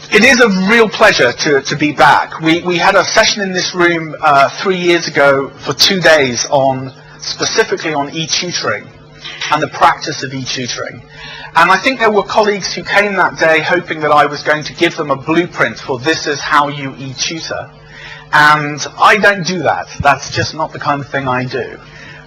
It is a real pleasure to be back. We had a session in this room 3 years ago for 2 days specifically on e-tutoring and the practice of e-tutoring. And I think there were colleagues who came that day hoping that I was going to give them a blueprint for this is how you e-tutor. And I don't do that. That's just not the kind of thing I do.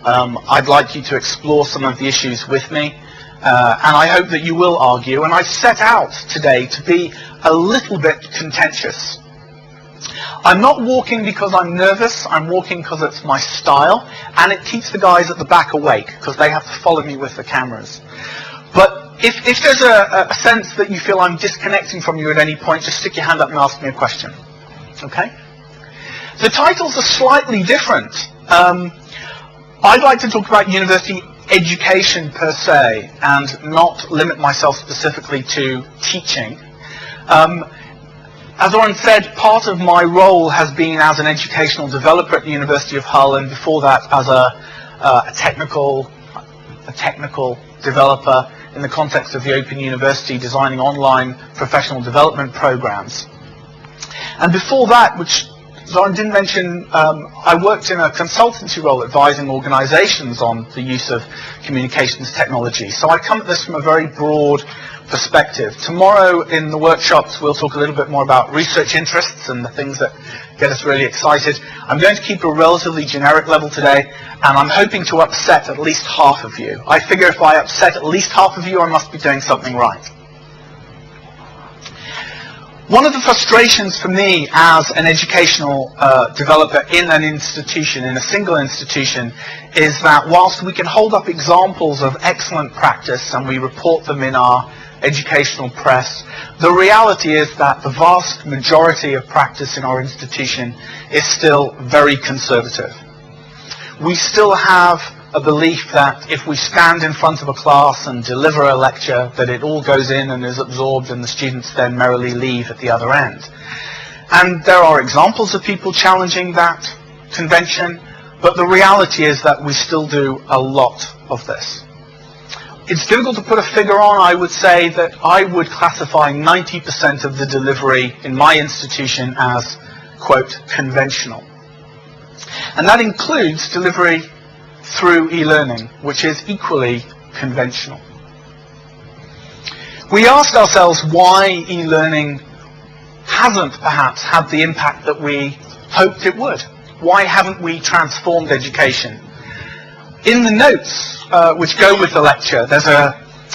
I'd like you to explore some of the issues with me. And I hope that you will argue. And I've set out today to be a little bit contentious. I'm not walking because I'm nervous. I'm walking because it's my style. And it keeps the guys at the back awake because they have to follow me with the cameras. But if there's a sense that you feel I'm disconnecting from you at any point, just stick your hand up and ask me a question. Okay? The titles are slightly different. I'd like to talk about university education per se and not limit myself specifically to teaching. As Oren said, part of my role has been as an educational developer at the University of Hull, and before that as a technical developer in the context of the Open University, designing online professional development programs. And before that, which Zoran didn't mention, I worked in a consultancy role advising organizations on the use of communications technology. So I come at this from a very broad perspective. Tomorrow in the workshops we'll talk a little bit more about research interests and the things that get us really excited. I'm going to keep a relatively generic level today, and I'm hoping to upset at least half of you. I figure if I upset at least half of you, I must be doing something right. One of the frustrations for me as an educational developer in an institution, in a single institution, is that whilst we can hold up examples of excellent practice and we report them in our educational press, the reality is that the vast majority of practice in our institution is still very conservative. We still have a belief that if we stand in front of a class and deliver a lecture, that it all goes in and is absorbed and the students then merrily leave at the other end. And there are examples of people challenging that convention, but the reality is that we still do a lot of this. It's difficult to put a figure on. I would say that I would classify 90% of the delivery in my institution as, quote, conventional. And that includes delivery through e-learning, which is equally conventional. We asked ourselves why e-learning hasn't perhaps had the impact that we hoped it would. Why haven't we transformed education? In the notes which go with the lecture, there's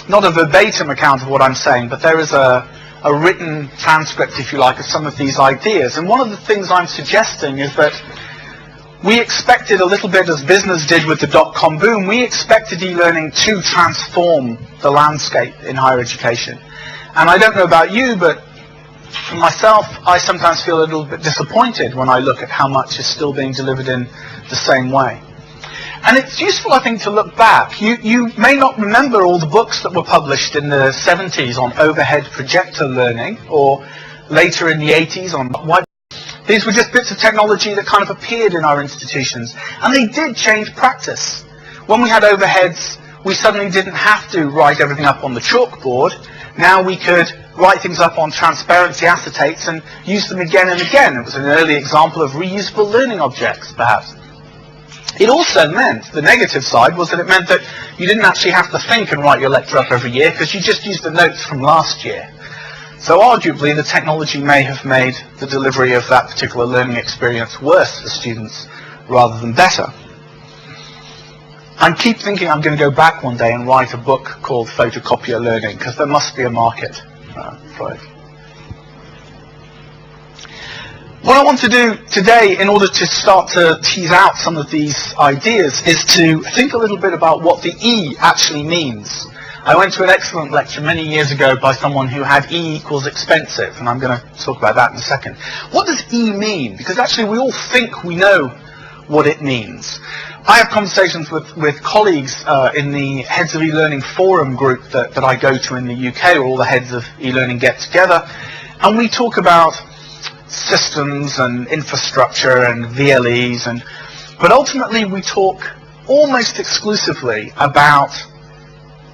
not a verbatim account of what I'm saying, but there is a written transcript, if you like, of some of these ideas. And one of the things I'm suggesting is that we expected a little bit, as business did with the dot-com boom, we expected e-learning to transform the landscape in higher education. And I don't know about you, but for myself, I sometimes feel a little bit disappointed when I look at how much is still being delivered in the same way. And it's useful, I think, to look back. You may not remember all the books that were published in the 70s on overhead projector learning, or later in the 80s on white. These were just bits of technology that kind of appeared in our institutions. And they did change practice. When we had overheads, we suddenly didn't have to write everything up on the chalkboard. Now we could write things up on transparency acetates and use them again and again. It was an early example of reusable learning objects, perhaps. It also meant, the negative side was that it meant that you didn't actually have to think and write your lecture up every year because you just used the notes from last year. So arguably the technology may have made the delivery of that particular learning experience worse for students rather than better. I keep thinking I'm going to go back one day and write a book called Photocopier Learning, because there must be a market for it. What I want to do today, in order to start to tease out some of these ideas, is to think a little bit about what the E actually means. I went to an excellent lecture many years ago by someone who had E equals expensive, and I'm going to talk about that in a second. What does E mean? Because actually we all think we know what it means. I have conversations with colleagues in the Heads of E-Learning Forum group that I go to in the UK, where all the heads of e-learning get together, and we talk about systems and infrastructure and VLEs, but ultimately we talk almost exclusively about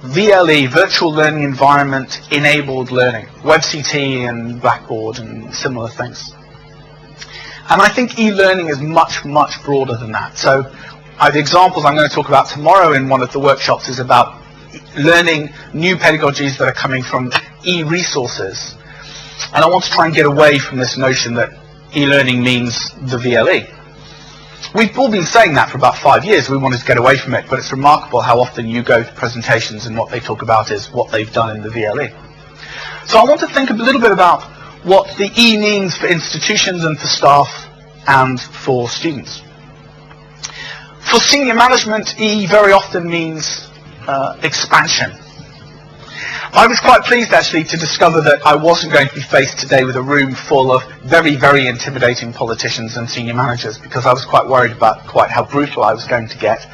VLE, Virtual Learning Environment Enabled Learning, WebCT and Blackboard and similar things. And I think e-learning is much, much broader than that. So the examples I'm going to talk about tomorrow in one of the workshops is about learning new pedagogies that are coming from e-resources. And I want to try and get away from this notion that e-learning means the VLE. We've all been saying that for about 5 years. We wanted to get away from it, but it's remarkable how often you go to presentations and what they talk about is what they've done in the VLE. So I want to think a little bit about what the E means for institutions and for staff and for students. For senior management, E very often means expansion. I was quite pleased actually to discover that I wasn't going to be faced today with a room full of very, very intimidating politicians and senior managers, because I was quite worried about quite how brutal I was going to get.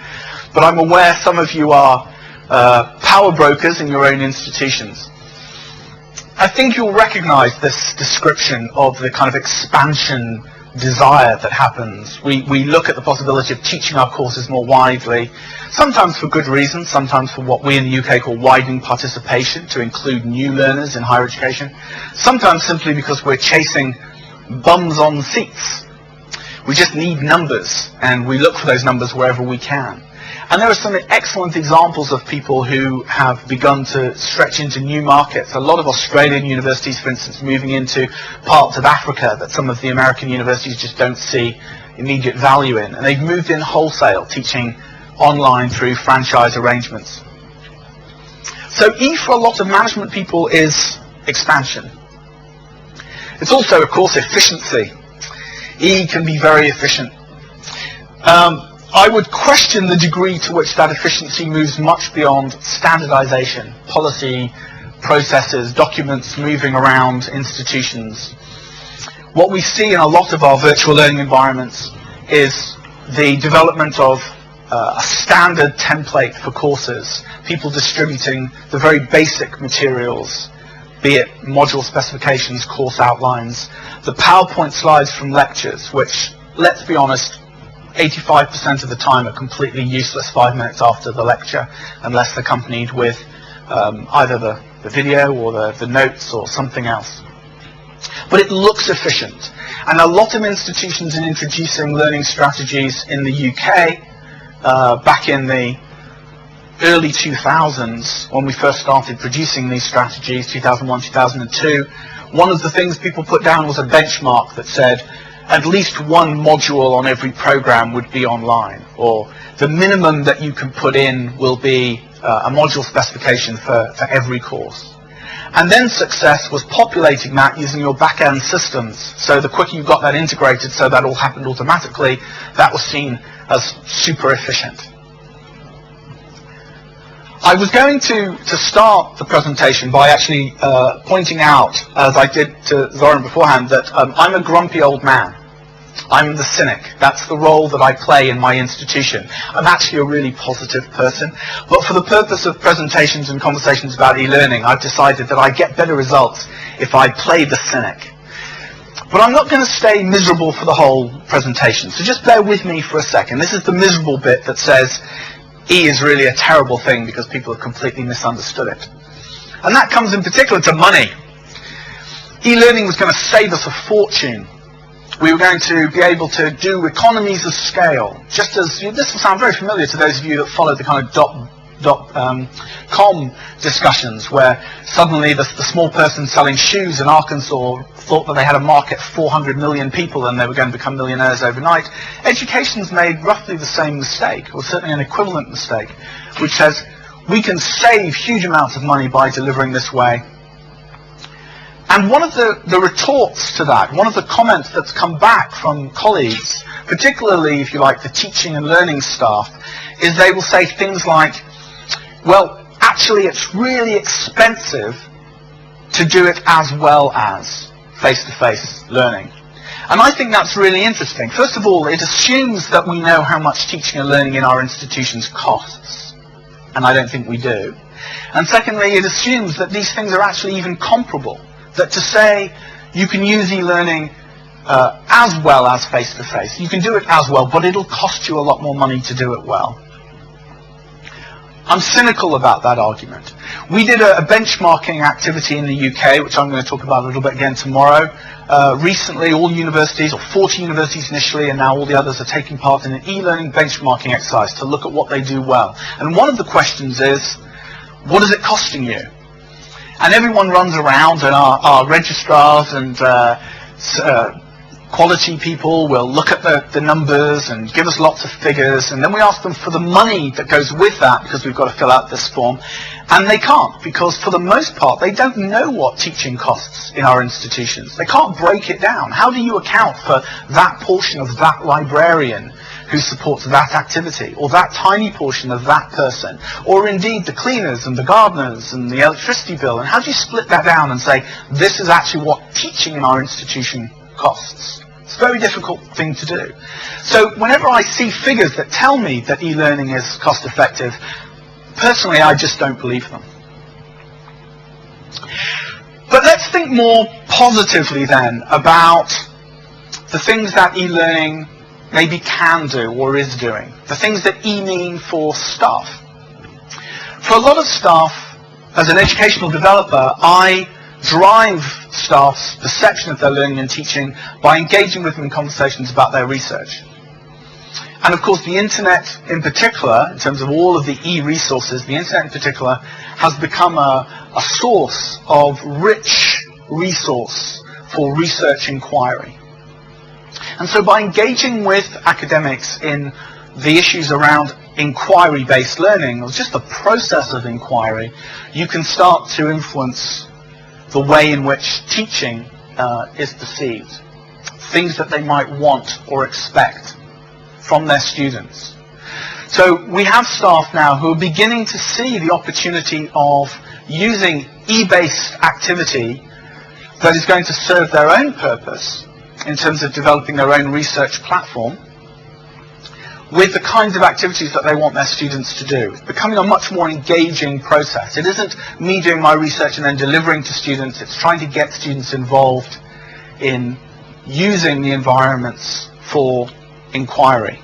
But I'm aware some of you are power brokers in your own institutions. I think you'll recognize this description of the kind of expansion desire that happens. We look at the possibility of teaching our courses more widely, sometimes for good reasons, sometimes for what we in the UK call widening participation, to include new learners in higher education, sometimes simply because we're chasing bums on seats. We just need numbers, and we look for those numbers wherever we can. And there are some excellent examples of people who have begun to stretch into new markets. A lot of Australian universities, for instance, moving into parts of Africa that some of the American universities just don't see immediate value in. And they've moved in wholesale, teaching online through franchise arrangements. So E for a lot of management people is expansion. It's also, of course, efficiency. E can be very efficient. I would question the degree to which that efficiency moves much beyond standardization, policy, processes, documents moving around institutions. What we see in a lot of our virtual learning environments is the development of a standard template for courses, people distributing the very basic materials, be it module specifications, course outlines, the PowerPoint slides from lectures, which, let's be honest, 85% of the time are completely useless 5 minutes after the lecture, unless accompanied with either the video or the notes or something else. But it looks efficient. And a lot of institutions in introducing learning strategies in the UK, back in the early 2000s, when we first started producing these strategies, 2001, 2002, one of the things people put down was a benchmark that said, at least one module on every program would be online, or the minimum that you can put in will be a module specification for every course. And then success was populating that using your back-end systems. So the quicker you got that integrated so that all happened automatically, that was seen as super efficient. I was going to start the presentation by actually pointing out, as I did to Zoran beforehand, that I'm a grumpy old man. I'm the cynic. That's the role that I play in my institution. I'm actually a really positive person, but for the purpose of presentations and conversations about e-learning, I've decided that I get better results if I play the cynic. But I'm not going to stay miserable for the whole presentation, so just bear with me for a second. This is the miserable bit that says E is really a terrible thing because people have completely misunderstood it. And that comes in particular to money. E-learning was going to save us a fortune. We were going to be able to do economies of scale, just as, this will sound very familiar to those of you that follow the kind of .com discussions, where suddenly the small person selling shoes in Arkansas thought that they had a market 400 million people and they were going to become millionaires overnight. Education's made roughly the same mistake, or certainly an equivalent mistake, which says we can save huge amounts of money by delivering this way. And one of the retorts to that, one of the comments that's come back from colleagues, particularly, if you like, the teaching and learning staff, is they will say things like, well, actually it's really expensive to do it as well as face-to-face learning. And I think that's really interesting. First of all, it assumes that we know how much teaching and learning in our institutions costs. And I don't think we do. And secondly, it assumes that these things are actually even comparable. That to say you can use e-learning as well as face-to-face, you can do it as well, but it'll cost you a lot more money to do it well. I'm cynical about that argument. We did a benchmarking activity in the UK, which I'm going to talk about a little bit again tomorrow. Recently, all universities, or 40 universities initially, and now all the others are taking part in an e-learning benchmarking exercise to look at what they do well. And one of the questions is, what is it costing you? And everyone runs around, and our registrars and quality people will look at the numbers and give us lots of figures, and then we ask them for the money that goes with that, because we've got to fill out this form, and they can't, because for the most part they don't know what teaching costs in our institutions. They can't break it down. How do you account for that portion of that librarian who supports that activity, or that tiny portion of that person, or indeed the cleaners and the gardeners and the electricity bill? And how do you split that down and say, this is actually what teaching in our institution costs? It's a very difficult thing to do. So whenever I see figures that tell me that e-learning is cost effective, personally I just don't believe them. But let's think more positively then about the things that e-learning maybe can do or is doing. The things that E mean for staff. For a lot of staff, as an educational developer, I drive staff's perception of their learning and teaching by engaging with them in conversations about their research. And of course the internet in particular, in terms of all of the e-resources, the internet in particular has become a source of rich resource for research inquiry. And so by engaging with academics in the issues around inquiry-based learning, or just the process of inquiry, you can start to influence the way in which teaching is perceived, things that they might want or expect from their students. So we have staff now who are beginning to see the opportunity of using e-based activity that is going to serve their own purpose in terms of developing their own research platform with the kinds of activities that they want their students to do. It's becoming a much more engaging process. It isn't me doing my research and then delivering to students. It's trying to get students involved in using the environments for inquiry.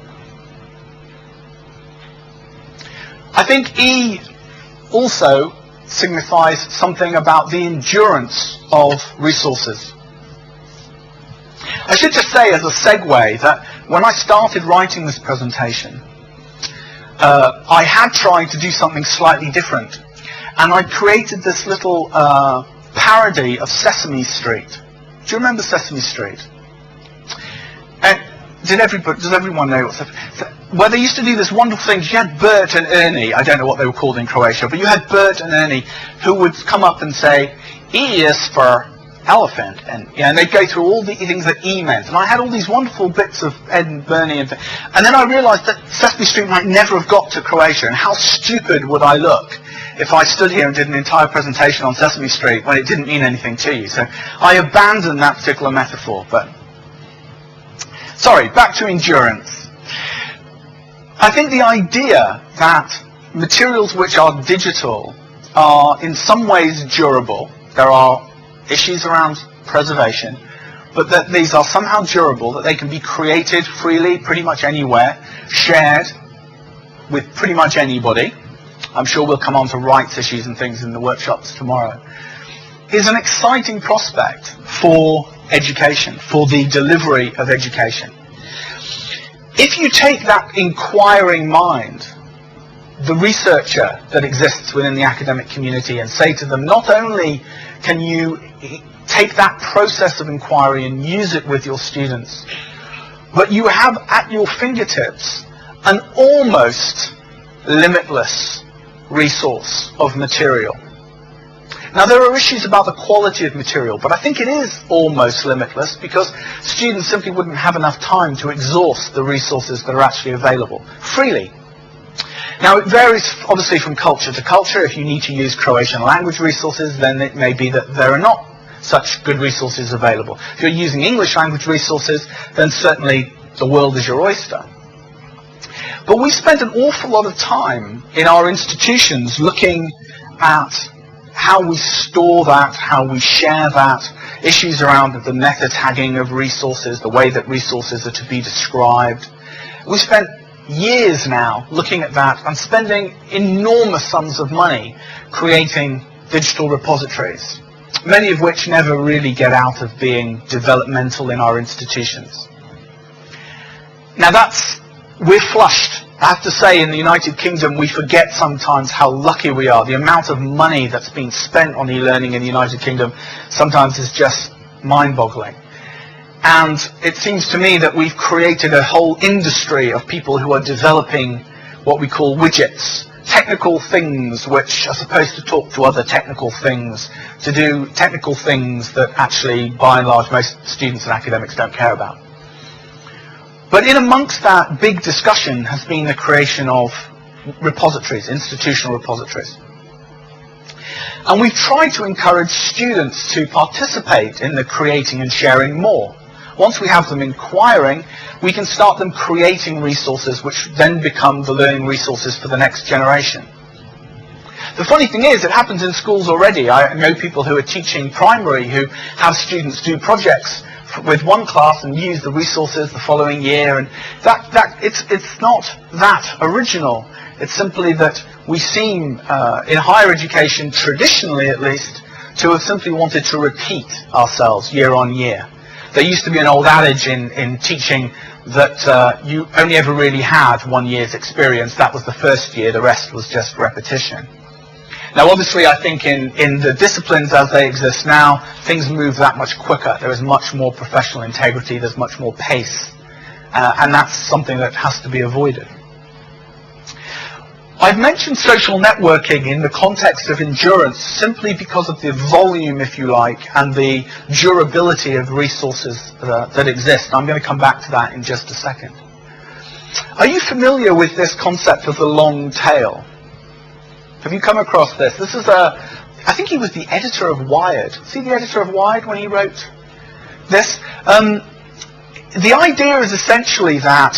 I think E also signifies something about the endurance of resources. I should just say as a segue that when I started writing this presentation, I had tried to do something slightly different, and I created this little parody of Sesame Street. Do you remember Sesame Street? Does everyone know what's well, they used to do this wonderful thing. You had Bert and Ernie. I don't know what they were called in Croatia, but you had Bert and Ernie who would come up and say, E is for elephant, and they'd go through all the things that E meant, and I had all these wonderful bits of Ed and Bernie, and then I realized that Sesame Street might never have got to Croatia, and how stupid would I look if I stood here and did an entire presentation on Sesame Street when it didn't mean anything to you. So I abandoned that particular metaphor. But sorry, back to endurance. I think the idea that materials which are digital are in some ways durable, there are issues around preservation, but that these are somehow durable, that they can be created freely, pretty much anywhere, shared with pretty much anybody. I'm sure we'll come on to rights issues and things in the workshops tomorrow, is an exciting prospect for education, for the delivery of education. If you take that inquiring mind, the researcher that exists within the academic community, and say to them, not only can you take that process of inquiry and use it with your students, but you have at your fingertips an almost limitless resource of material. Now, there are issues about the quality of material, but I think it is almost limitless because students simply wouldn't have enough time to exhaust the resources that are actually available freely. Now, it varies obviously from culture to culture. If you need to use Croatian language resources, then it may be that there are not such good resources available. If you're using English language resources, then certainly the world is your oyster. But we spent an awful lot of time in our institutions looking at how we store that, how we share that, issues around the meta tagging of resources, the way that resources are to be described. We spent years now looking at that and spending enormous sums of money creating digital repositories, many of which never really get out of being developmental in our institutions. Now we're flushed. I have to say, in the United Kingdom, we forget sometimes how lucky we are. The amount of money that's been spent on e-learning in the United Kingdom sometimes is just mind-boggling. And it seems to me that we've created a whole industry of people who are developing what we call widgets, technical things which are supposed to talk to other technical things, to do technical things that actually, by and large, most students and academics don't care about. But in amongst that big discussion has been the creation of repositories, institutional repositories. And we've tried to encourage students to participate in the creating and sharing more. Once we have them inquiring, we can start them creating resources which then become the learning resources for the next generation. The funny thing is, it happens in schools already. I know people who are teaching primary who have students do projects with one class and use the resources the following year, and it's not that original. It's simply that we seem, in higher education, traditionally at least, to have simply wanted to repeat ourselves year on year. There used to be an old adage in teaching that you only ever really had 1 year's experience. That was the first year, the rest was just repetition. Now obviously I think in the disciplines as they exist now, things move that much quicker. There is much more professional integrity, there's much more pace, and that's something that has to be avoided. I've mentioned social networking in the context of endurance simply because of the volume, if you like, and the durability of resources that exist. I'm going to come back to that in just a second. Are you familiar with this concept of the long tail? Have you come across this? This is I think he was the editor of Wired. See the editor of Wired when he wrote this? The idea is essentially that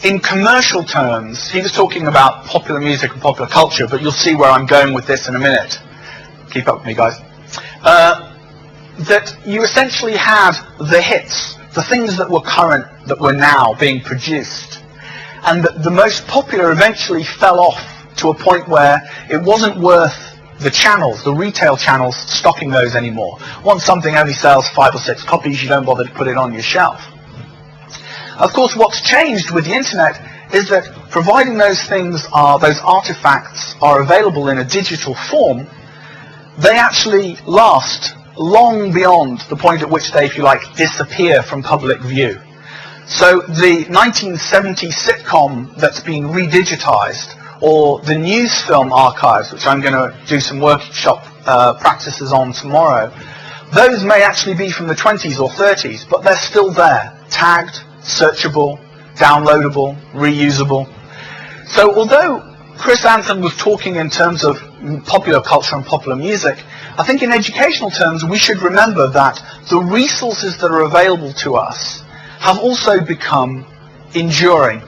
in commercial terms, he was talking about popular music and popular culture, but you'll see where I'm going with this in a minute. Keep up with me, guys. That you essentially had the hits, the things that were current, that were now being produced, and that the most popular eventually fell off to a point where it wasn't worth the channels, the retail channels, stocking those anymore. Once something only sells 5 or 6 copies, you don't bother to put it on your shelf. Of course, what's changed with the internet is that providing those things those artifacts are available in a digital form, they actually last long beyond the point at which they, if you like, disappear from public view. So the 1970 sitcom that's been redigitized, or the news film archives, which I'm going to do some workshop practices on tomorrow, those may actually be from the 20s or 30s, but they're still there, tagged, searchable, downloadable, reusable. So although Chris Anthon was talking in terms of popular culture and popular music, I think in educational terms we should remember that the resources that are available to us have also become enduring.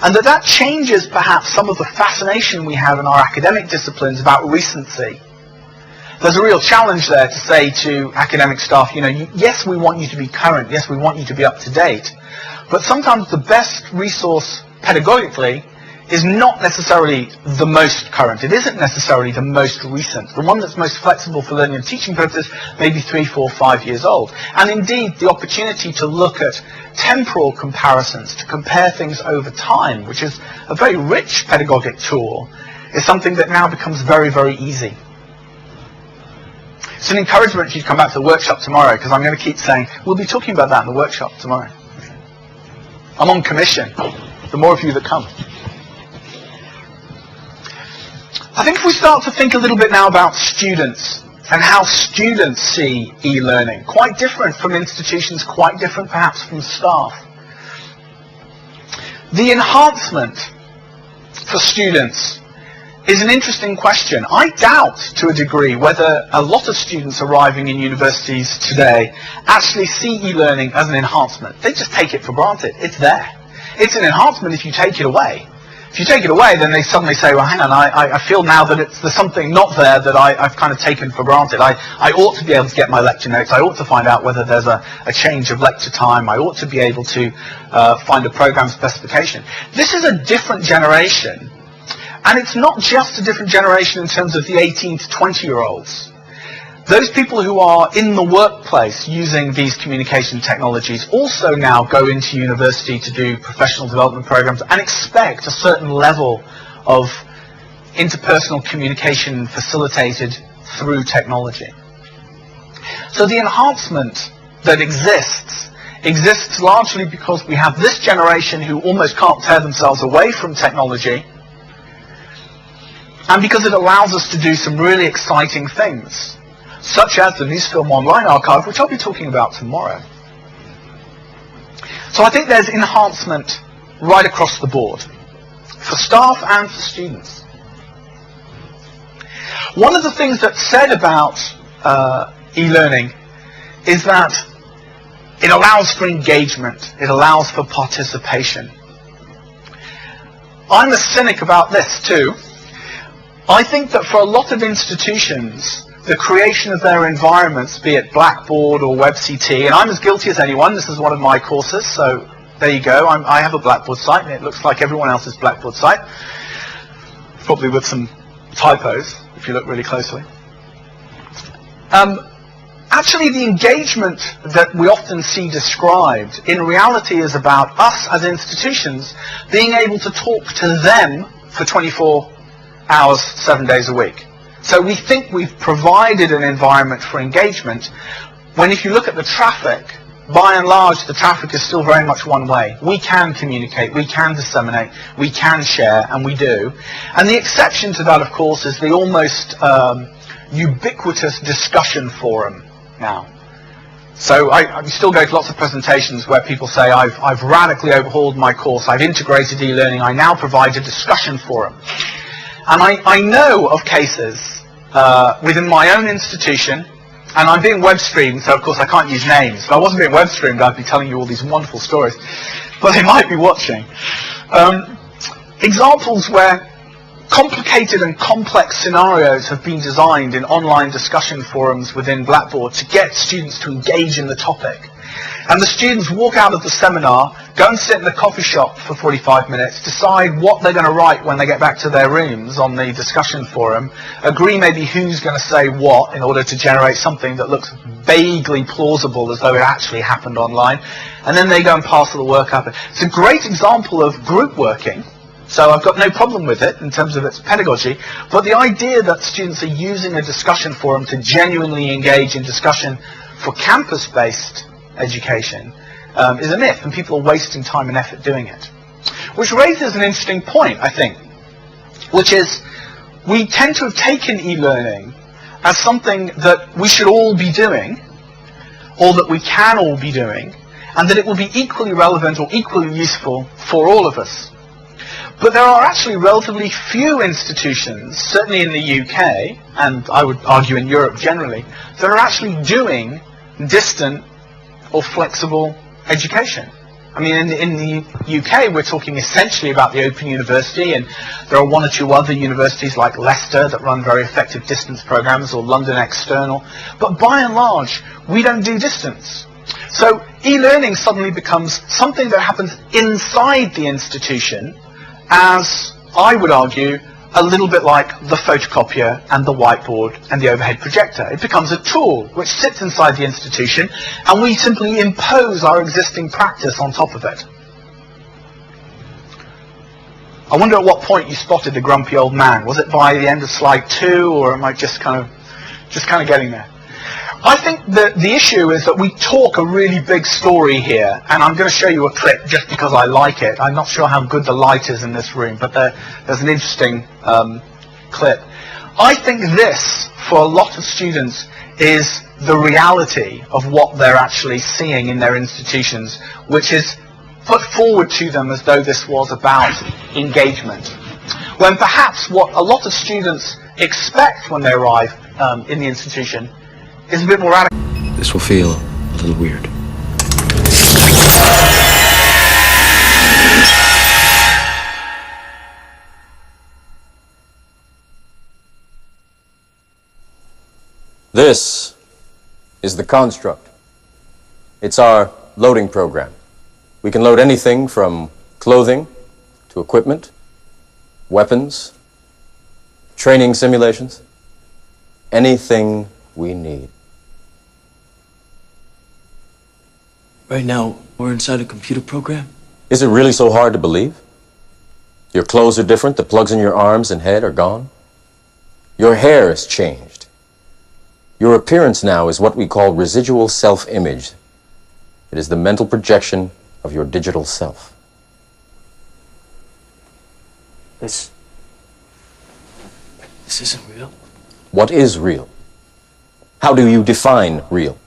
And that changes perhaps some of the fascination we have in our academic disciplines about recency. There's a real challenge there to say to academic staff, yes, we want you to be current, yes, we want you to be up to date, but sometimes the best resource pedagogically is not necessarily the most current. It isn't necessarily the most recent. The one that's most flexible for learning and teaching purposes may be 3, 4, 5 years old. And indeed, the opportunity to look at temporal comparisons, to compare things over time, which is a very rich pedagogic tool, is something that now becomes very, very easy. It's an encouragement for you to come back to the workshop tomorrow, because I'm going to keep saying, we'll be talking about that in the workshop tomorrow. I'm on commission, the more of you that come. I think if we start to think a little bit now about students and how students see e-learning, quite different from institutions, quite different perhaps from staff. The enhancement for students is an interesting question. I doubt to a degree whether a lot of students arriving in universities today actually see e-learning as an enhancement. They just take it for granted. It's there. It's an enhancement if you take it away. If you take it away, then they suddenly say, well, hang on, I feel now that there's something not there that I've kind of taken for granted. I ought to be able to get my lecture notes. I ought to find out whether there's a change of lecture time. I ought to be able to find a program specification. This is a different generation. And it's not just a different generation in terms of the 18 to 20-year-olds. Those people who are in the workplace using these communication technologies also now go into university to do professional development programs and expect a certain level of interpersonal communication facilitated through technology. So the enhancement that exists largely because we have this generation who almost can't tear themselves away from technology, and because it allows us to do some really exciting things, such as the Newsfilm Online Archive, which I'll be talking about tomorrow. So I think there's enhancement right across the board, for staff and for students. One of the things that's said about e-learning is that it allows for engagement, it allows for participation. I'm a cynic about this too. I think that for a lot of institutions, the creation of their environments, be it Blackboard or WebCT, and I'm as guilty as anyone, this is one of my courses, so there you go, I have a Blackboard site, and it looks like everyone else's Blackboard site, probably with some typos, if you look really closely. Actually, the engagement that we often see described, in reality is about us as institutions being able to talk to them for 24 hours, 7 days a week. So we think we've provided an environment for engagement, when if you look at the traffic, by and large the traffic is still very much one way. We can communicate, we can disseminate, we can share, and we do. And the exception to that, of course, is the almost ubiquitous discussion forum now. So I still go to lots of presentations where people say, I've radically overhauled my course, I've integrated e-learning, I now provide a discussion forum. And I know of cases within my own institution, and I'm being web streamed, so of course I can't use names. If I wasn't being web streamed, I'd be telling you all these wonderful stories. But they might be watching. Examples where complicated and complex scenarios have been designed in online discussion forums within Blackboard to get students to engage in the topic. And the students walk out of the seminar, go and sit in the coffee shop for 45 minutes, decide what they're going to write when they get back to their rooms on the discussion forum, agree maybe who's going to say what in order to generate something that looks vaguely plausible as though it actually happened online, and then they go and parcel the work up. It's a great example of group working, so I've got no problem with it in terms of its pedagogy, but the idea that students are using a discussion forum to genuinely engage in discussion for campus-based education is a myth, and people are wasting time and effort doing it. Which raises an interesting point, I think, which is we tend to have taken e-learning as something that we should all be doing, or that we can all be doing, and that it will be equally relevant or equally useful for all of us. But there are actually relatively few institutions, certainly in the UK, and I would argue in Europe generally, that are actually doing distant or flexible education. I mean, in the UK, we're talking essentially about the Open University, and there are one or two other universities like Leicester that run very effective distance programs, or London External. But by and large, we don't do distance. So e-learning suddenly becomes something that happens inside the institution, as I would argue, a little bit like the photocopier and the whiteboard and the overhead projector. It becomes a tool which sits inside the institution, and we simply impose our existing practice on top of it. I wonder at what point you spotted the grumpy old man. Was it by the end of slide 2, or am I just kind of getting there? I think that the issue is that we talk a really big story here, and I'm going to show you a clip just because I like it. I'm not sure how good the light is in this room, but there's an interesting clip. I think this, for a lot of students, is the reality of what they're actually seeing in their institutions, which is put forward to them as though this was about engagement. When perhaps what a lot of students expect when they arrive in the institution is a bit more radical. This will feel a little weird. This is the construct. It's our loading program. We can load anything from clothing to equipment, weapons, training simulations, anything we need. Right now, we're inside a computer program? Is it really so hard to believe? Your clothes are different, the plugs in your arms and head are gone. Your hair has changed. Your appearance now is what we call residual self-image. It is the mental projection of your digital self. This isn't real. What is real? How do you define real?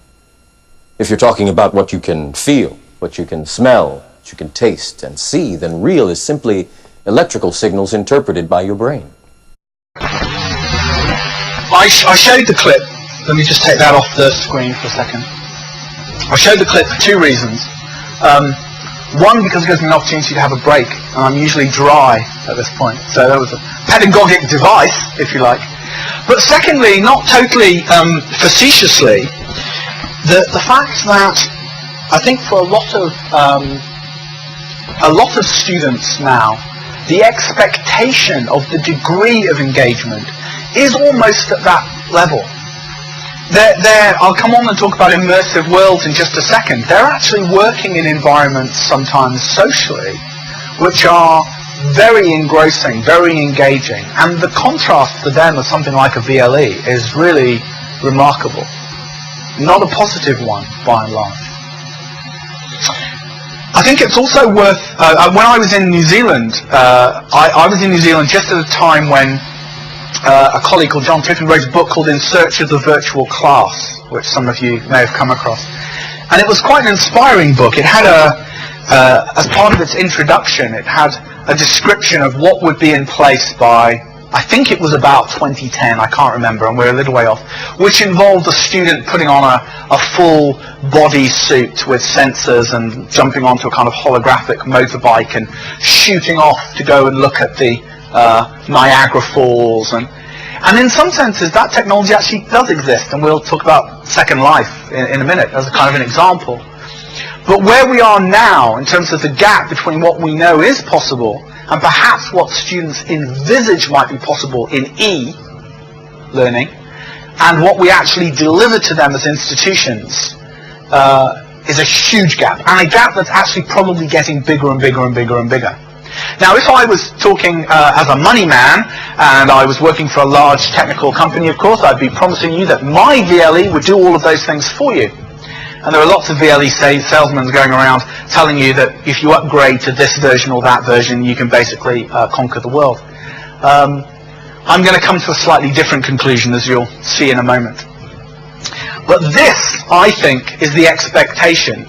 If you're talking about what you can feel, what you can smell, what you can taste and see, then real is simply electrical signals interpreted by your brain. I showed the clip. Let me just take that off the screen for a second. I showed the clip for two reasons. One, because it gives me an opportunity to have a break, and I'm usually dry at this point. So that was a pedagogic device, if you like. But secondly, not totally facetiously, the fact that I think for a lot of students now, the expectation of the degree of engagement is almost at that level. I'll come on and talk about immersive worlds in just a second. They're actually working in environments sometimes socially which are very engrossing, very engaging, and the contrast for them of something like a VLE is really remarkable. Not a positive one, by and large. I think it's also worth, when I was in New Zealand, I was in New Zealand just at a time when a colleague called John Tiffin wrote a book called In Search of the Virtual Class, which some of you may have come across. And it was quite an inspiring book. It had as part of its introduction, it had a description of what would be in place by, I think it was about 2010, I can't remember, and we're a little way off, which involved a student putting on a full body suit with sensors and jumping onto a kind of holographic motorbike and shooting off to go and look at the Niagara Falls. And in some senses, that technology actually does exist, and we'll talk about Second Life in a minute as a kind of an example. But where we are now, in terms of the gap between what we know is possible and perhaps what students envisage might be possible in e-learning, and what we actually deliver to them as institutions, is a huge gap, and a gap that's actually probably getting bigger and bigger and bigger and bigger. Now, if I was talking as a money man, and I was working for a large technical company, of course, I'd be promising you that my VLE would do all of those things for you. And there are lots of VLE salesmen going around telling you that if you upgrade to this version or that version, you can basically conquer the world. I'm going to come to a slightly different conclusion, as you'll see in a moment. But this, I think, is the expectation.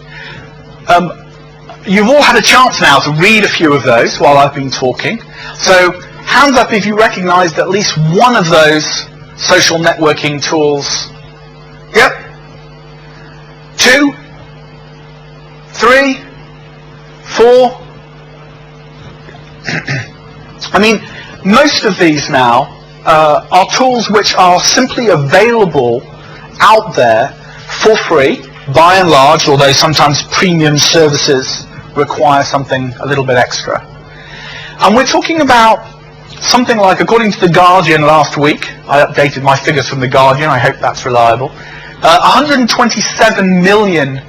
You've all had a chance now to read a few of those while I've been talking. So, hands up if you recognized at least one of those social networking tools. Yep. 2, 3, 4. I mean, most of these now are tools which are simply available out there for free, by and large, although sometimes premium services require something a little bit extra. And we're talking about something like, according to The Guardian last week, I updated my figures from The Guardian, I hope that's reliable, 127 million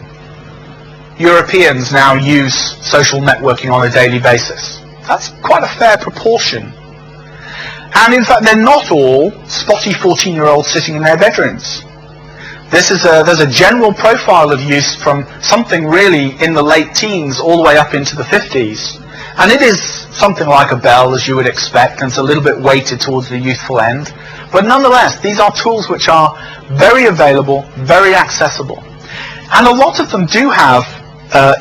Europeans now use social networking on a daily basis. That's quite a fair proportion. And in fact, they're not all spotty 14-year-olds sitting in their bedrooms. There's a general profile of use from something really in the late teens all the way up into the 50s. And it is something like a bell, as you would expect, and it's a little bit weighted towards the youthful end. But nonetheless, these are tools which are very available, very accessible. And a lot of them do have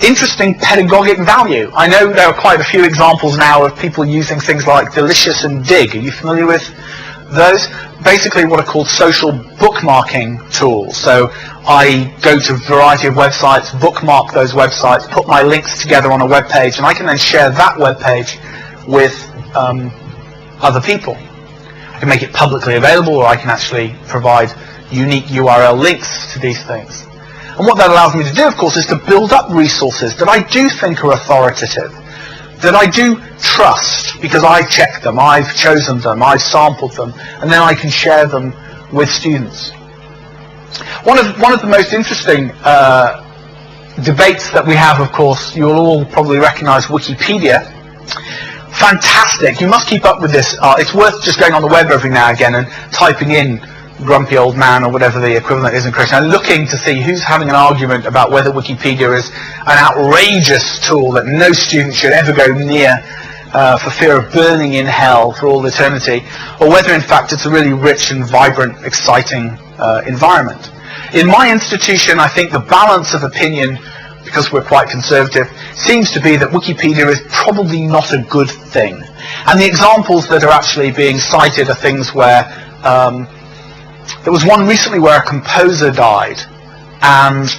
interesting pedagogic value. I know there are quite a few examples now of people using things like Delicious and Dig. Are you familiar with those? Basically what are called social bookmarking tools. So I go to a variety of websites, bookmark those websites, put my links together on a web page, and I can then share that web page with other people. I can make it publicly available, or I can actually provide unique URL links to these things. And what that allows me to do, of course, is to build up resources that I do think are authoritative, that I do trust, because I've checked them, I've chosen them, I've sampled them, and then I can share them with students. One of the most interesting debates that we have, of course, you'll all probably recognize Wikipedia. Fantastic. You must keep up with this. It's worth just going on the web every now and again and typing in grumpy old man or whatever the equivalent is in Croatian, and looking to see who's having an argument about whether Wikipedia is an outrageous tool that no student should ever go near for fear of burning in hell for all eternity, or whether in fact it's a really rich and vibrant, exciting environment. In my institution, I think the balance of opinion, because we're quite conservative, seems to be that Wikipedia is probably not a good thing. And the examples that are actually being cited are things where there was one recently where a composer died, and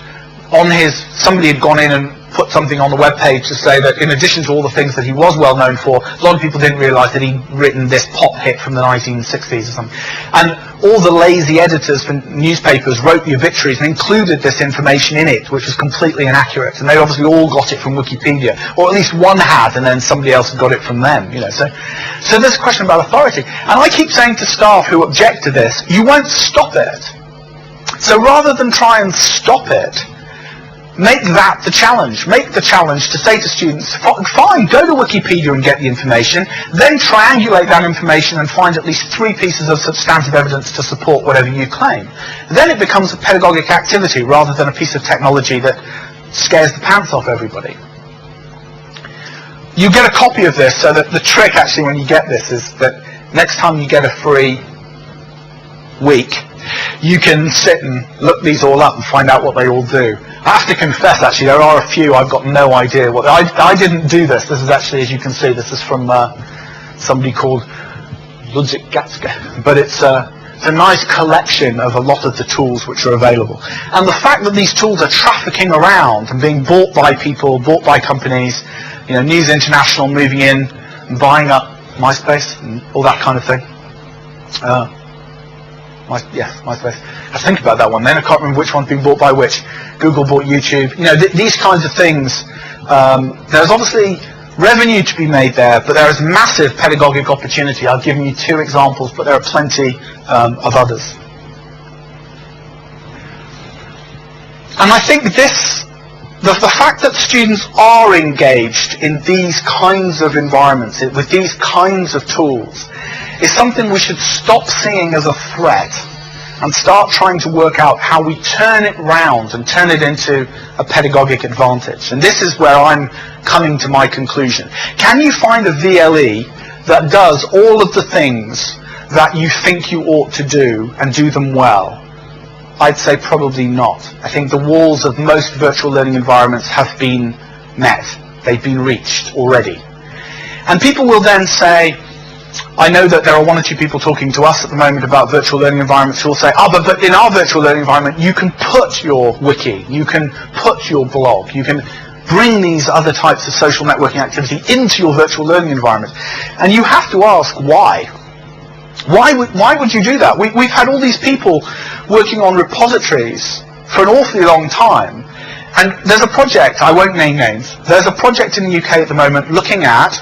somebody had gone in and put something on the web page to say that in addition to all the things that he was well known for, a lot of people didn't realize that he'd written this pop hit from the 1960s or something. And all the lazy editors for newspapers wrote the obituaries and included this information in it, which was completely inaccurate. And they obviously all got it from Wikipedia, or at least one had, and then somebody else got it from them. You know, so there's a question about authority. And I keep saying to staff who object to this, you won't stop it. So rather than try and stop it, make that the challenge. Make the challenge to say to students, fine, go to Wikipedia and get the information, then triangulate that information and find at least 3 pieces of substantive evidence to support whatever you claim. Then it becomes a pedagogic activity rather than a piece of technology that scares the pants off everybody. You get a copy of this, so that the trick actually when you get this is that next time you get a free week, you can sit and look these all up and find out what they all do. I have to confess, actually, there are a few I've got no idea what. I didn't do this. This is actually, as you can see, this is from somebody called Ludwig Gatzke. But it's a nice collection of a lot of the tools which are available. And the fact that these tools are trafficking around and being bought by people, bought by companies, you know, News International moving in and buying up MySpace and all that kind of thing. MySpace. I think about that one then. I can't remember which one's been bought by which. Google bought YouTube. You know, these kinds of things. There's obviously revenue to be made there, but there is massive pedagogic opportunity. I've given you 2 examples, but there are plenty of others. And I think the fact that students are engaged in these kinds of environments, with these kinds of tools, is something we should stop seeing as a threat and start trying to work out how we turn it round and turn it into a pedagogic advantage. And this is where I'm coming to my conclusion. Can you find a VLE that does all of the things that you think you ought to do and do them well? I'd say probably not. I think the walls of most virtual learning environments have been met. They've been reached already. And people will then say, I know that there are 1 or 2 people talking to us at the moment about virtual learning environments who will say, but in our virtual learning environment, you can put your wiki, you can put your blog, you can bring these other types of social networking activity into your virtual learning environment. And you have to ask why. Why would you do that? We've had all these people working on repositories for an awfully long time. And there's a project, I won't name names, there's a project in the UK at the moment looking at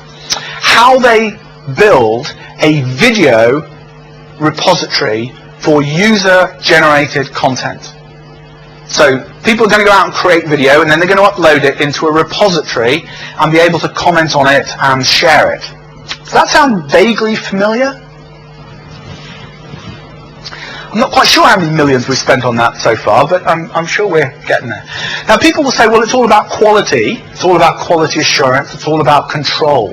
how they build a video repository for user-generated content. So people are going to go out and create video, and then they're going to upload it into a repository and be able to comment on it and share it. Does that sound vaguely familiar? I'm not quite sure how many millions we've spent on that so far, but I'm sure we're getting there. Now people will say, well, it's all about quality, it's all about quality assurance, it's all about control.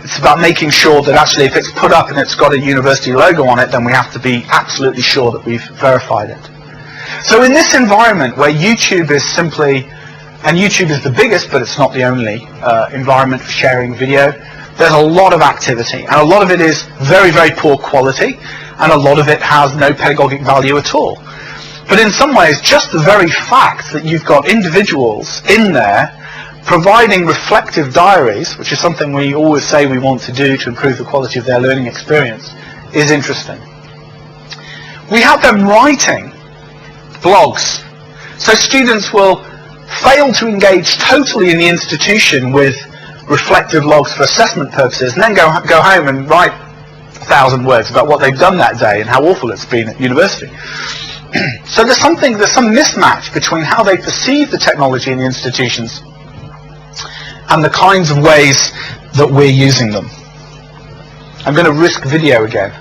It's about making sure that actually if it's put up and it's got a university logo on it, then we have to be absolutely sure that we've verified it. So in this environment where YouTube is simply, and YouTube is the biggest, but it's not the only environment for sharing video, there's a lot of activity, and a lot of it is very, very poor quality, and a lot of it has no pedagogic value at all. But in some ways, just the very fact that you've got individuals in there providing reflective diaries, which is something we always say we want to do to improve the quality of their learning experience, is interesting. We have them writing blogs. So students will fail to engage totally in the institution with reflective logs for assessment purposes, and then go home and write 1,000 words about what they've done that day and how awful it's been at university. So there's some mismatch between how they perceive the technology in the institutions and the kinds of ways that we're using them. I'm going to risk video again.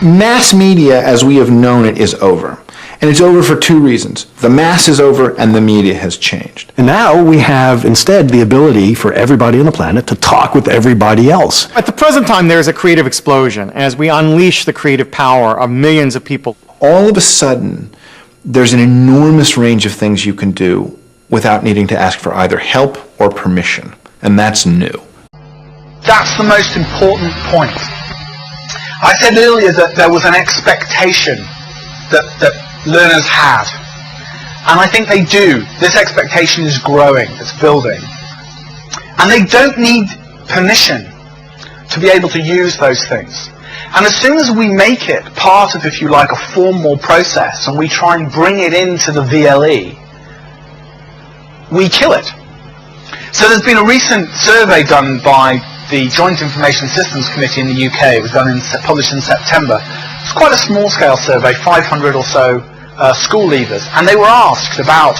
Mass media, as we have known it, is over. And it's over for two reasons. The mass is over and the media has changed. And now we have instead the ability for everybody on the planet to talk with everybody else. At the present time, there is a creative explosion as we unleash the creative power of millions of people. All of a sudden, there's an enormous range of things you can do without needing to ask for either help or permission. And that's new. That's the most important point. I said earlier that there was an expectation that learners had. And I think they do. This expectation is growing, it's building. And they don't need permission to be able to use those things. And as soon as we make it part of, if you like, a formal process, and we try and bring it into the VLE, we kill it. So there's been a recent survey done by the Joint Information Systems Committee in the UK. It was published in September. It's quite a small-scale survey, 500 or so school leavers, and they were asked about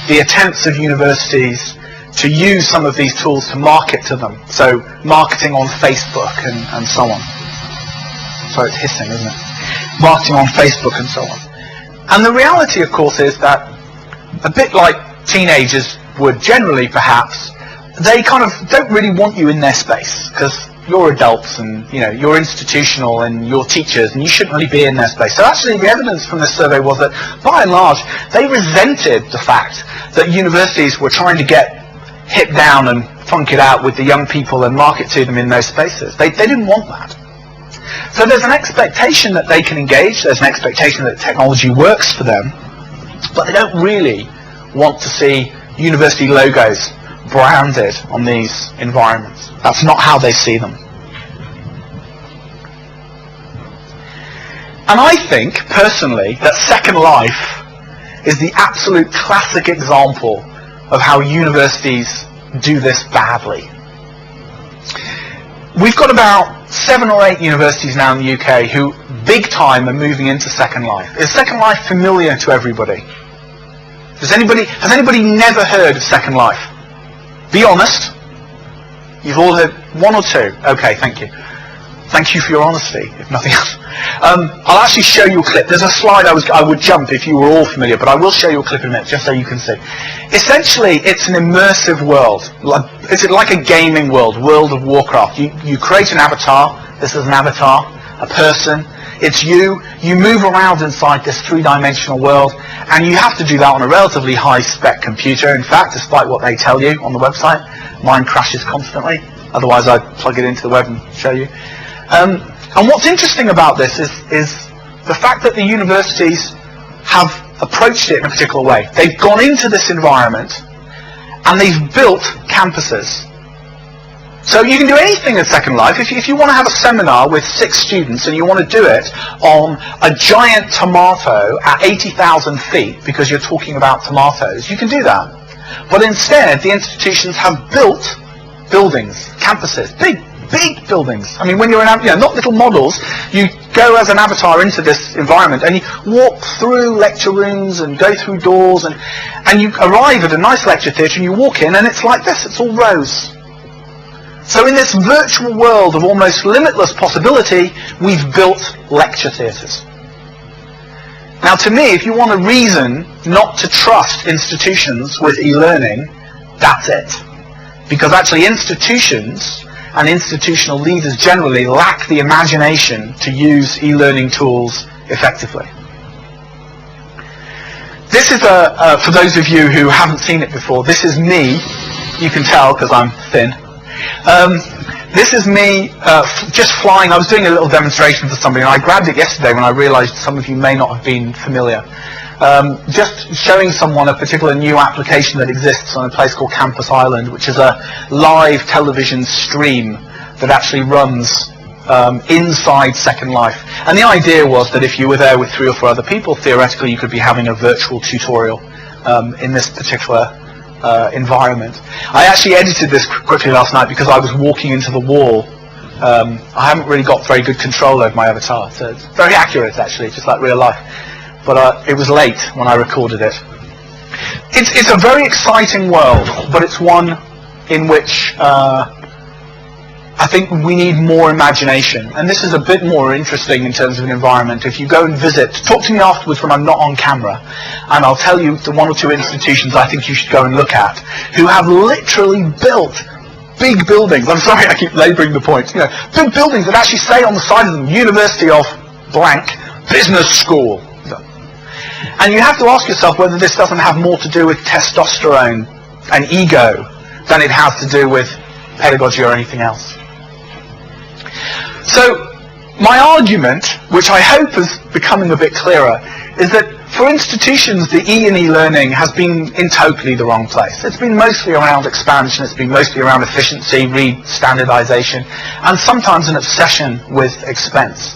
the attempts of universities to use some of these tools to market to them. So marketing on Facebook and so on. Sorry, it's hissing, isn't it? Marketing on Facebook and so on. And the reality, of course, is that a bit like teenagers would generally, perhaps, they kind of don't really want you in their space because you're adults and you're institutional and you're teachers and you shouldn't really be in their space. So actually the evidence from this survey was that by and large they resented the fact that universities were trying to get hip down and funk it out with the young people and market to them in those spaces. They didn't want that. So there's an expectation that they can engage, there's an expectation that technology works for them, but they don't really want to see university logos branded on these environments. That's not how they see them. And I think, personally, that Second Life is the absolute classic example of how universities do this badly. We've got about 7 or 8 universities now in the UK who, big time, are moving into Second Life. Is Second Life familiar to everybody? Has anybody never heard of Second Life? Be honest. You've all heard 1 or 2. Okay, thank you. Thank you for your honesty, if nothing else. I'll actually show you a clip. There's a slide I would jump if you were all familiar, but I will show you a clip in a minute, just so you can see. Essentially, it's an immersive world. It's like a gaming world, World of Warcraft. You create an avatar. This is an avatar, a person. It's you. You move around inside this 3-dimensional world, and you have to do that on a relatively high-spec computer. In fact, despite what they tell you on the website, mine crashes constantly. Otherwise, I'd plug it into the web and show you. And what's interesting about this is the fact that the universities have approached it in a particular way. They've gone into this environment, and they've built campuses. So you can do anything at Second Life. If you want to have a seminar with 6 students and you want to do it on a giant tomato at 80,000 feet because you're talking about tomatoes, you can do that. But instead, the institutions have built buildings, campuses, big buildings. I mean, when you're not little models, you go as an avatar into this environment and you walk through lecture rooms and go through doors and you arrive at a nice lecture theatre and you walk in and it's like this, it's all rows. So in this virtual world of almost limitless possibility, we've built lecture theatres. Now to me, if you want a reason not to trust institutions with e-learning, that's it. Because actually institutions and institutional leaders generally lack the imagination to use e-learning tools effectively. This is for those of you who haven't seen it before, this is me. You can tell because I'm thin. This is me just flying. I was doing a little demonstration for somebody and I grabbed it yesterday when I realized some of you may not have been familiar. Just showing someone a particular new application that exists on a place called Campus Island, which is a live television stream that actually runs inside Second Life. And the idea was that if you were there with 3 or 4 other people, theoretically you could be having a virtual tutorial in this particular environment. I actually edited this quickly last night because I was walking into the wall. I haven't really got very good control over my avatar, so it's very accurate actually, just like real life. But it was late when I recorded it. It's a very exciting world, but it's one in which I think we need more imagination. And this is a bit more interesting in terms of an environment. If you go and visit, talk to me afterwards when I'm not on camera, and I'll tell you the 1 or 2 institutions I think you should go and look at, who have literally built big buildings. I'm sorry I keep labouring the point. You know, big buildings that actually say on the side of them, University of blank Business School. And you have to ask yourself whether this doesn't have more to do with testosterone and ego than it has to do with pedagogy or anything else. So my argument, which I hope is becoming a bit clearer, is that for institutions, the E in e-learning has been in totally the wrong place. It's been mostly around expansion, it's been mostly around efficiency, standardization, and sometimes an obsession with expense.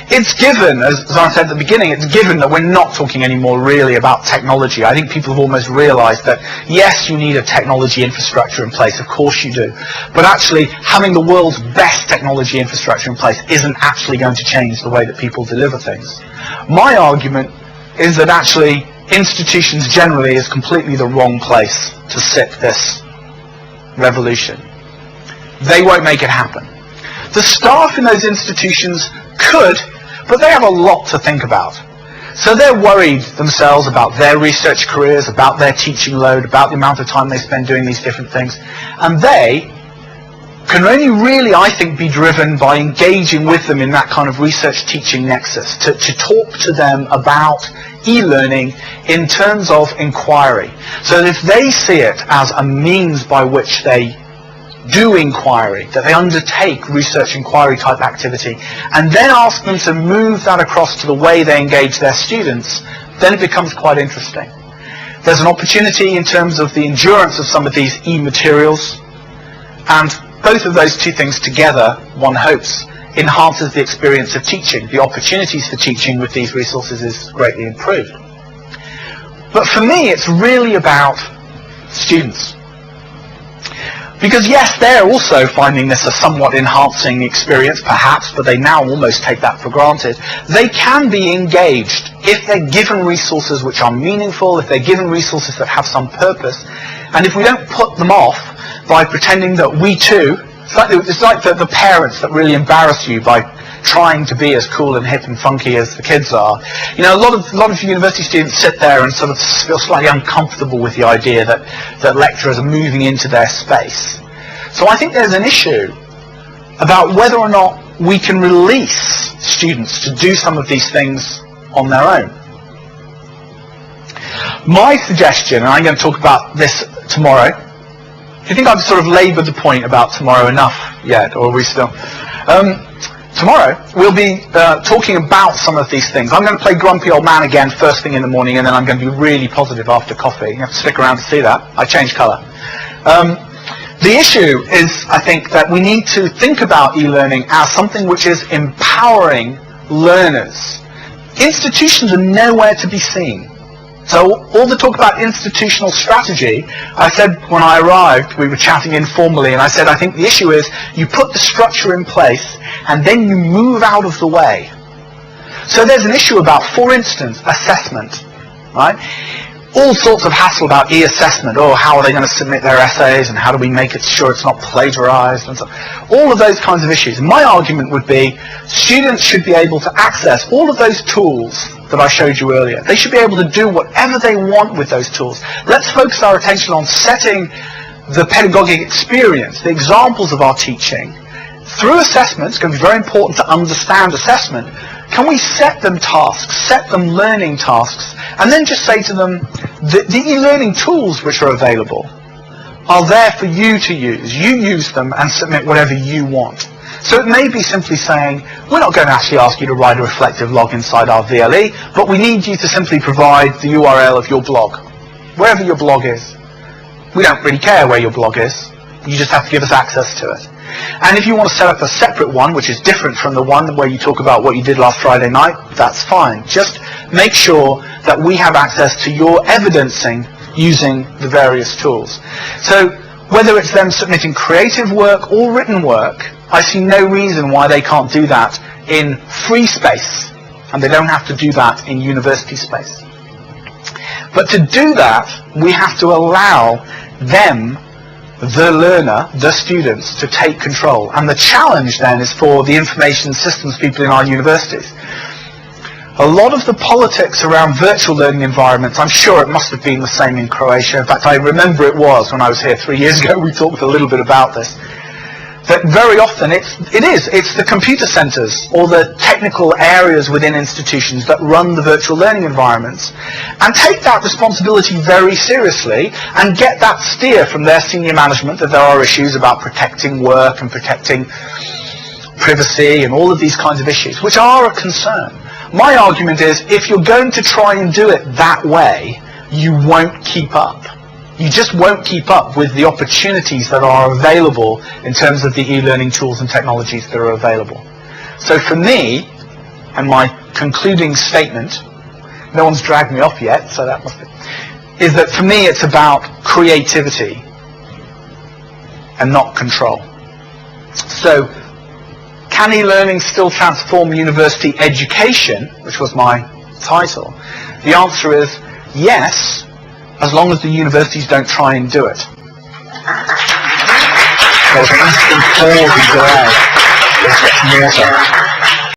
It's given, as I said at the beginning, it's given that we're not talking anymore really about technology. I think people have almost realized that, yes, you need a technology infrastructure in place, of course you do, but actually having the world's best technology infrastructure in place isn't actually going to change the way that people deliver things. My argument is that actually institutions generally is completely the wrong place to sit this revolution. They won't make it happen. The staff in those institutions could, but they have a lot to think about. So they're worried themselves about their research careers, about their teaching load, about the amount of time they spend doing these different things. And they can only really, I think, be driven by engaging with them in that kind of research teaching nexus, to talk to them about e-learning in terms of inquiry. So that if they see it as a means by which they do inquiry, that they undertake research inquiry type activity, and then ask them to move that across to the way they engage their students, then it becomes quite interesting. There's an opportunity in terms of the endurance of some of these e-materials, and both of those 2 things together, one hopes, enhances the experience of teaching. The opportunities for teaching with these resources is greatly improved. But for me, it's really about students. Because yes, they're also finding this a somewhat enhancing experience, perhaps, but they now almost take that for granted. They can be engaged if they're given resources which are meaningful, if they're given resources that have some purpose, and if we don't put them off by pretending that we too, it's like the parents that really embarrass you by trying to be as cool and hip and funky as the kids are. You know, a lot of university students sit there and sort of feel slightly uncomfortable with the idea that lecturers are moving into their space. So I think there's an issue about whether or not we can release students to do some of these things on their own. My suggestion, and I'm going to talk about this tomorrow. Do you think I've sort of laboured the point about tomorrow enough yet, or are we still? Tomorrow, we'll be talking about some of these things. I'm going to play Grumpy Old Man again first thing in the morning, and then I'm going to be really positive after coffee. You have to stick around to see that. I changed colour. The issue is, I think, that we need to think about e-learning as something which is empowering learners. Institutions are nowhere to be seen. So all the talk about institutional strategy, I said when I arrived, we were chatting informally, and I said, I think the issue is you put the structure in place and then you move out of the way. So there's an issue about, for instance, assessment, right? All sorts of hassle about e-assessment. Oh, how are they going to submit their essays, and how do we make it sure it's not plagiarized, and so all of those kinds of issues. My argument would be students should be able to access all of those tools that I showed you earlier. They should be able to do whatever they want with those tools. Let's focus our attention on setting the pedagogic experience, the examples of our teaching. Through assessment, it's going to be very important to understand assessment. Can we set them tasks, set them learning tasks, and then just say to them, the e-learning tools which are available are there for you to use. You use them and submit whatever you want. So it may be simply saying, we're not going to actually ask you to write a reflective log inside our VLE, but we need you to simply provide the URL of your blog, wherever your blog is. We don't really care where your blog is. You just have to give us access to it. And if you want to set up a separate one, which is different from the one where you talk about what you did last Friday night, that's fine. Just make sure that we have access to your evidencing using the various tools. So whether it's them submitting creative work or written work, I see no reason why they can't do that in free space, and they don't have to do that in university space. But to do that, we have to allow them, the learner, the students, to take control. And the challenge then is for the information systems people in our universities. A lot of the politics around virtual learning environments, I'm sure it must have been the same in Croatia. In fact, I remember it was when I was here 3 years ago. We talked a little bit about this. That very often it's the computer centers or the technical areas within institutions that run the virtual learning environments, and take that responsibility very seriously and get that steer from their senior management that there are issues about protecting work and protecting privacy and all of these kinds of issues, which are a concern. My argument is, if you're going to try and do it that way, you won't keep up. You just won't keep up with the opportunities that are available in terms of the e-learning tools and technologies that are available. So for me, and my concluding statement, no one's dragged me off yet, so that must be, is that for me it's about creativity and not control. So, can e-learning still transform university education, which was my title? The answer is yes, as long as the universities don't try and do it. There's an instant pause and delay.